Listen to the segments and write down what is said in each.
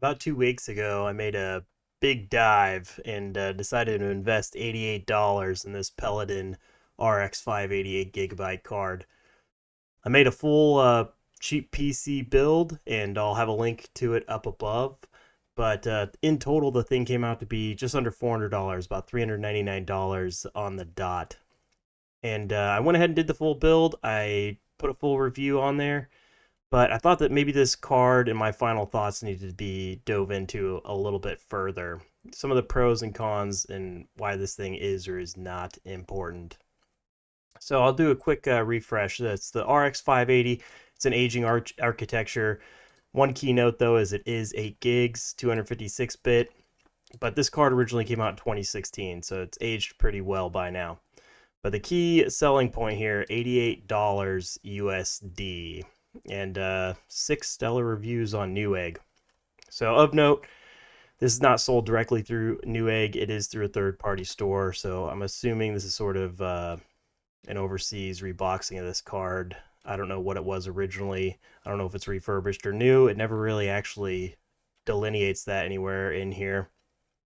About 2 weeks ago, I made a big dive and decided to invest $88 in this PELADN RX 588 gigabyte card. I made a full cheap PC build, and I'll have a link to it up above. But in total, the thing came out to be just under $400, about $399 on the dot. And I went ahead and did the full build. I put a full review on there, but I thought that maybe this card and my final thoughts needed to be dove into a little bit further. Some of the pros and cons and why this thing is or is not important. So I'll do a quick refresh. That's the RX 580. It's an aging architecture. One key note though is it is 8 gigs, 256-bit, but this card originally came out in 2016, so it's aged pretty well by now. But the key selling point here, $88 USD, and 6 stellar reviews on Newegg. So of note, this is not sold directly through Newegg. It is through a third-party store, so I'm assuming this is sort of an overseas reboxing of this card. I don't know what it was originally. I don't know if it's refurbished or new. It never really actually delineates that anywhere in here.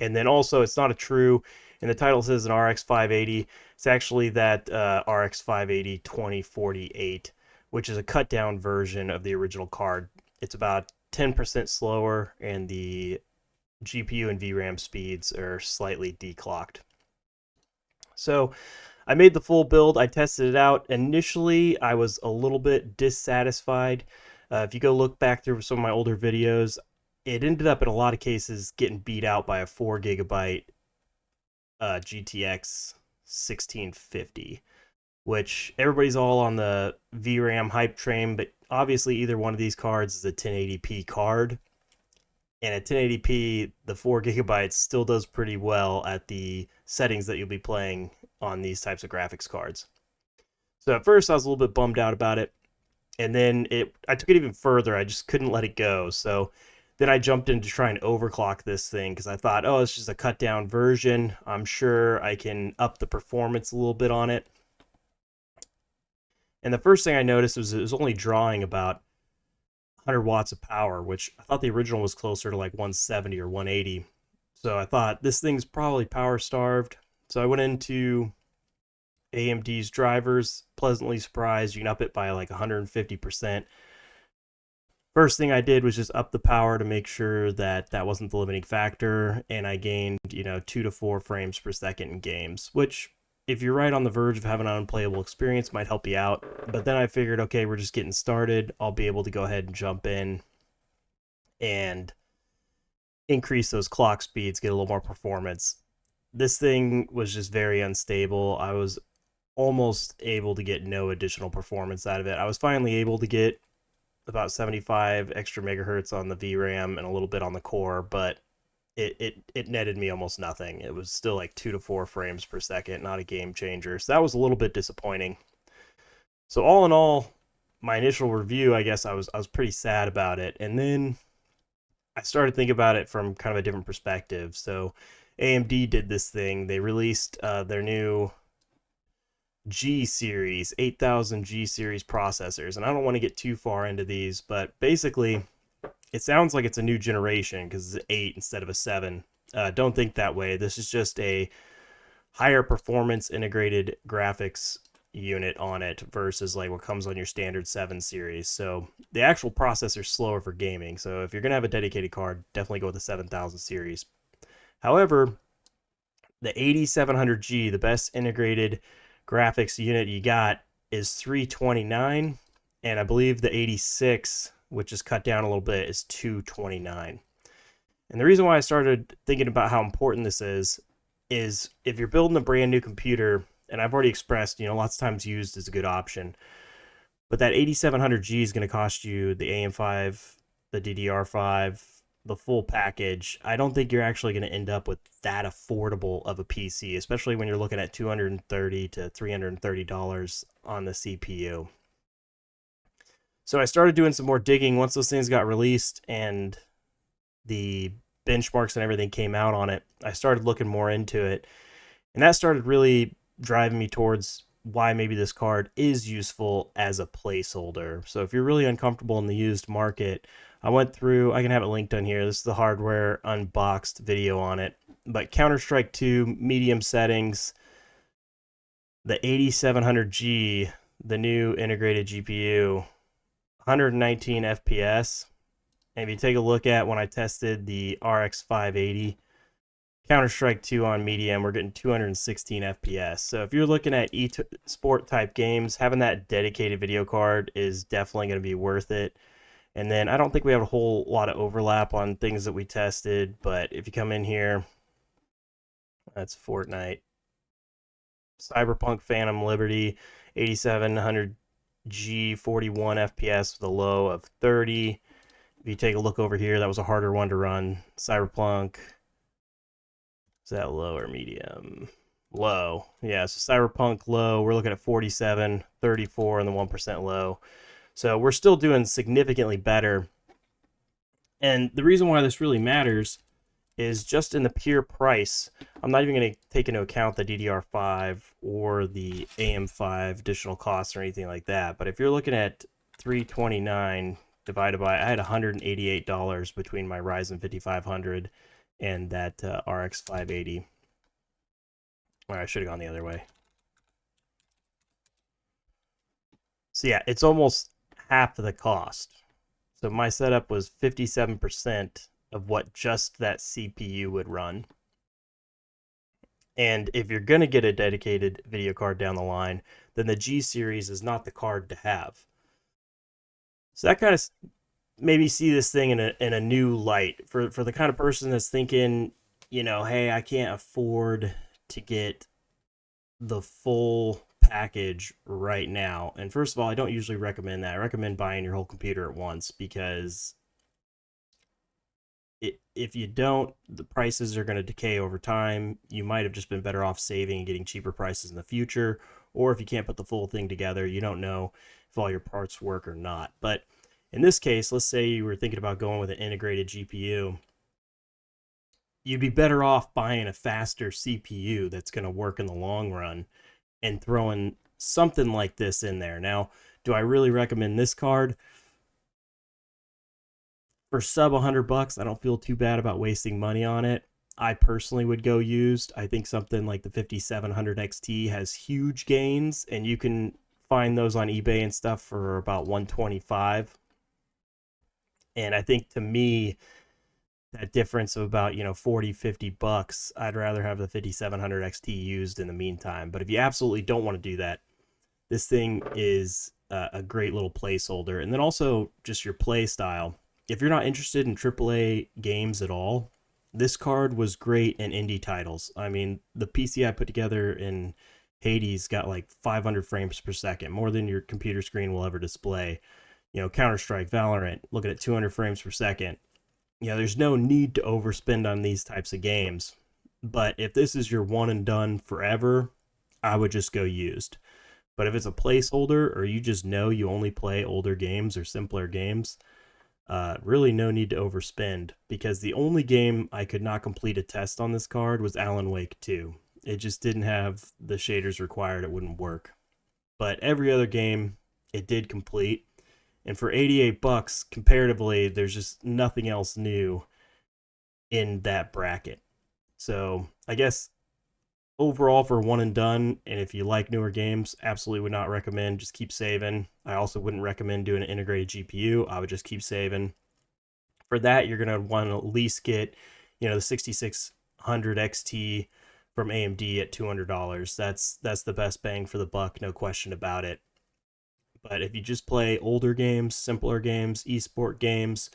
And then also, it's not a true, and the title says an RX 580. It's actually that RX 580 2048, which is a cut down version of the original card. It's about 10% slower, and the GPU and VRAM speeds are slightly declocked. So I made the full build. I tested it out. Initially, I was a little bit dissatisfied. If you go look back through some of my older videos, it ended up in a lot of cases getting beat out by a 4 gigabyte GTX 1650, which everybody's all on the VRAM hype train, but obviously either one of these cards is a 1080p card, and at 1080p, the 4 gigabytes still does pretty well at the settings that you'll be playing on these types of graphics cards. So at first I was a little bit bummed out about it, and then I took it even further. I just couldn't let it go. So then I jumped in to try and overclock this thing because I thought, oh, it's just a cut down version. I'm sure I can up the performance a little bit on it. And the first thing I noticed was it was only drawing about 100 watts of power, which I thought the original was closer to like 170 or 180. So I thought this thing's probably power starved. So I went into AMD's drivers, pleasantly surprised. You can up it by like 150%. First thing I did was just up the power to make sure that that wasn't the limiting factor, and I gained, 2 to 4 frames per second in games, which, if you're right on the verge of having an unplayable experience, might help you out. But then I figured, okay, we're just getting started. I'll be able to go ahead and jump in and increase those clock speeds, get a little more performance. This thing was just very unstable. I was almost able to get no additional performance out of it. I was finally able to get about 75 extra megahertz on the VRAM and a little bit on the core, but it netted me almost nothing. It was still like 2 to 4 frames per second, not a game changer. So that was a little bit disappointing. So all in all, my initial review, I guess I was pretty sad about it. And then I started thinking about it from kind of a different perspective. So AMD did this thing. They released their new G series, 8000 G series processors. And I don't want to get too far into these, but basically it sounds like it's a new generation because it's 8 instead of a 7. Don't think that way. This is just a higher performance integrated graphics unit on it versus like what comes on your standard 7 series. So the actual processor is slower for gaming. So if you're going to have a dedicated card, definitely go with the 7000 series. However, the 8700G, the best integrated graphics unit you got, is $329, and I believe the 86, which is cut down a little bit, is $229. And the reason why I started thinking about how important this is if you're building a brand new computer, and I've already expressed, lots of times used is a good option, but that 8700G is going to cost you the AM5, the DDR5, the full package. I don't think you're actually going to end up with that affordable of a PC, especially when you're looking at $230 to $330 on the CPU. So I started doing some more digging once those things got released and the benchmarks and everything came out on it. I started looking more into it, and that started really driving me towards why maybe this card is useful as a placeholder. So if you're really uncomfortable in the used market, I went through, I can have it linked on here. This is the hardware unboxed video on it. But Counter-Strike 2, medium settings, the 8700G, the new integrated GPU, 119 FPS. And if you take a look at when I tested the RX 580, Counter-Strike 2 on medium, we're getting 216 FPS. So if you're looking at e-sport type games, having that dedicated video card is definitely going to be worth it. And then I don't think we have a whole lot of overlap on things that we tested, but if you come in here, that's Fortnite. Cyberpunk Phantom Liberty, 8700G, 41 FPS with a low of 30. If you take a look over here, that was a harder one to run. Cyberpunk, is that low or medium? Low. Yeah, so Cyberpunk low, we're looking at 47, 34, and the 1% low. So we're still doing significantly better. And the reason why this really matters is just in the pure price. I'm not even going to take into account the DDR5 or the AM5 additional costs or anything like that. But if you're looking at $329 divided by, I had $188 between my Ryzen 5500 and that RX 580. Or I should have gone the other way. So yeah, it's almost half of the cost. So my setup was 57% of what just that CPU would run. And if you're going to get a dedicated video card down the line, then the G series is not the card to have. So that kind of maybe see this thing in a new light for the kind of person that's thinking, you know, hey, I can't afford to get the full package right now. And first of all, I don't usually recommend that. I recommend buying your whole computer at once, because if you don't, the prices are going to decay over time. You might have just been better off saving and getting cheaper prices in the future. Or if you can't put the full thing together, you don't know if all your parts work or not. But in this case, let's say you were thinking about going with an integrated GPU. You'd be better off buying a faster CPU that's going to work in the long run and throwing something like this in there. Now, do I really recommend this card? For sub $100, I don't feel too bad about wasting money on it. I personally would go used. I think something like the 5700 XT has huge gains, and you can find those on eBay and stuff for about 125. And I think, to me, that difference of about, you know, 40, 50 bucks, I'd rather have the 5700 XT used in the meantime. But if you absolutely don't want to do that, this thing is a great little placeholder. And then also just your play style. If you're not interested in AAA games at all, this card was great in indie titles. I mean, the PC I put together in Hades got like 500 frames per second, more than your computer screen will ever display. You know, Counter-Strike, Valorant, looking at 200 frames per second. You know, there's no need to overspend on these types of games. But if this is your one and done forever, I would just go used. But if it's a placeholder, or you just know you only play older games or simpler games, really no need to overspend, because the only game I could not complete a test on this card was Alan Wake 2. It just didn't have the shaders required. It wouldn't work. But every other game it did complete. And for 88 bucks, comparatively, there's just nothing else new in that bracket. So I guess overall, for one and done, and if you like newer games, absolutely would not recommend. Just keep saving. I also wouldn't recommend doing an integrated GPU. I would just keep saving. For that, you're going to want to at least get, you know, the 6600 XT from AMD at $200. That's the best bang for the buck, no question about it. But if you just play older games, simpler games, esport games,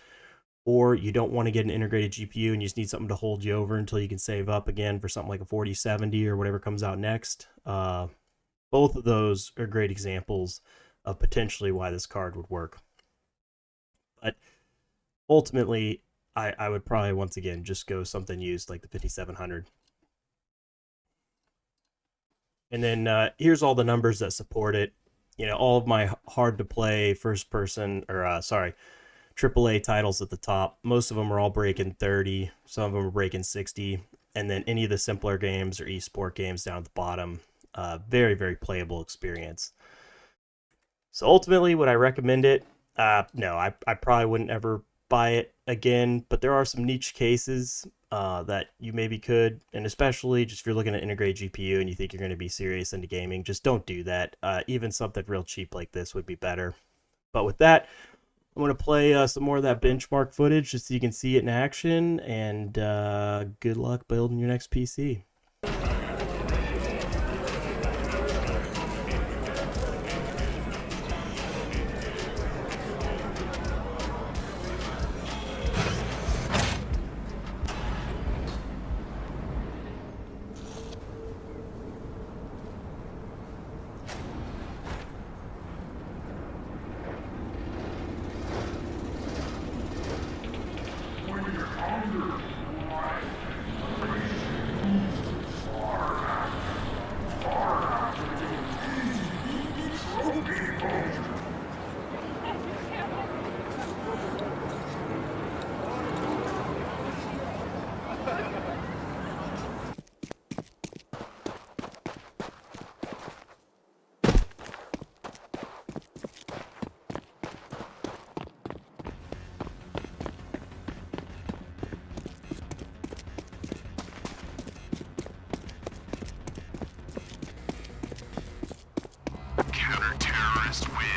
or you don't want to get an integrated GPU and you just need something to hold you over until you can save up again for something like a 4070 or whatever comes out next, both of those are great examples of potentially why this card would work. But ultimately, I would probably, once again, just go something used like the 5700. And then here's all the numbers that support it. You know, all of my hard to play first person, or AAA titles at the top. Most of them are all breaking 30. Some of them are breaking 60. And then any of the simpler games or esport games down at the bottom. Very, very playable experience. So ultimately, would I recommend it? No, I probably wouldn't ever buy it again, but there are some niche cases that you maybe could, and especially just if you're looking to integrate GPU and you think you're going to be serious into gaming, just don't do that. Even something real cheap like this would be better. But with that, I'm going to play some more of that benchmark footage just so you can see it in action, and good luck building your next PC. Counter-terrorist win.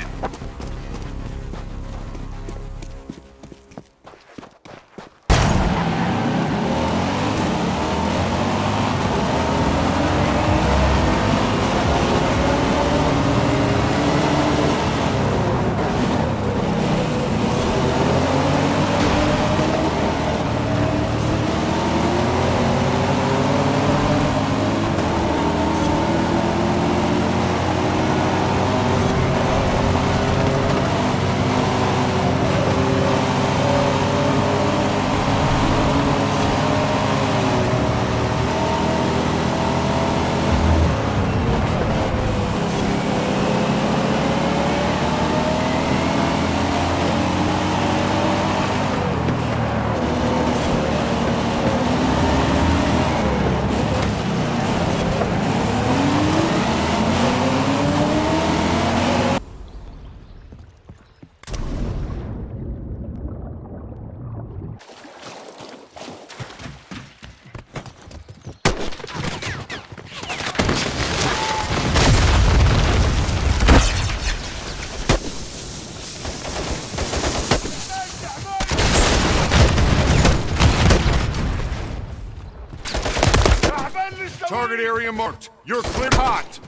Target area marked. You're clear hot.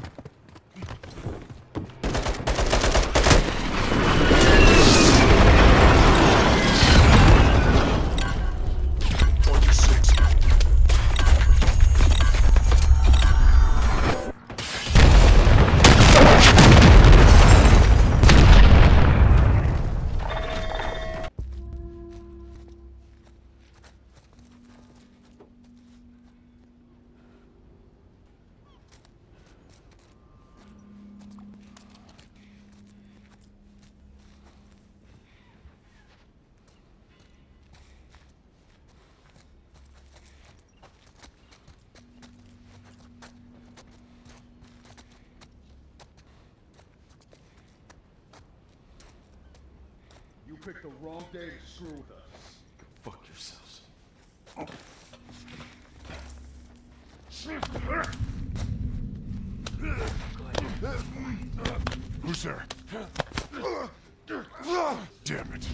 You picked the wrong day to screw with us. Fuck yourselves. Who's there? Damn it.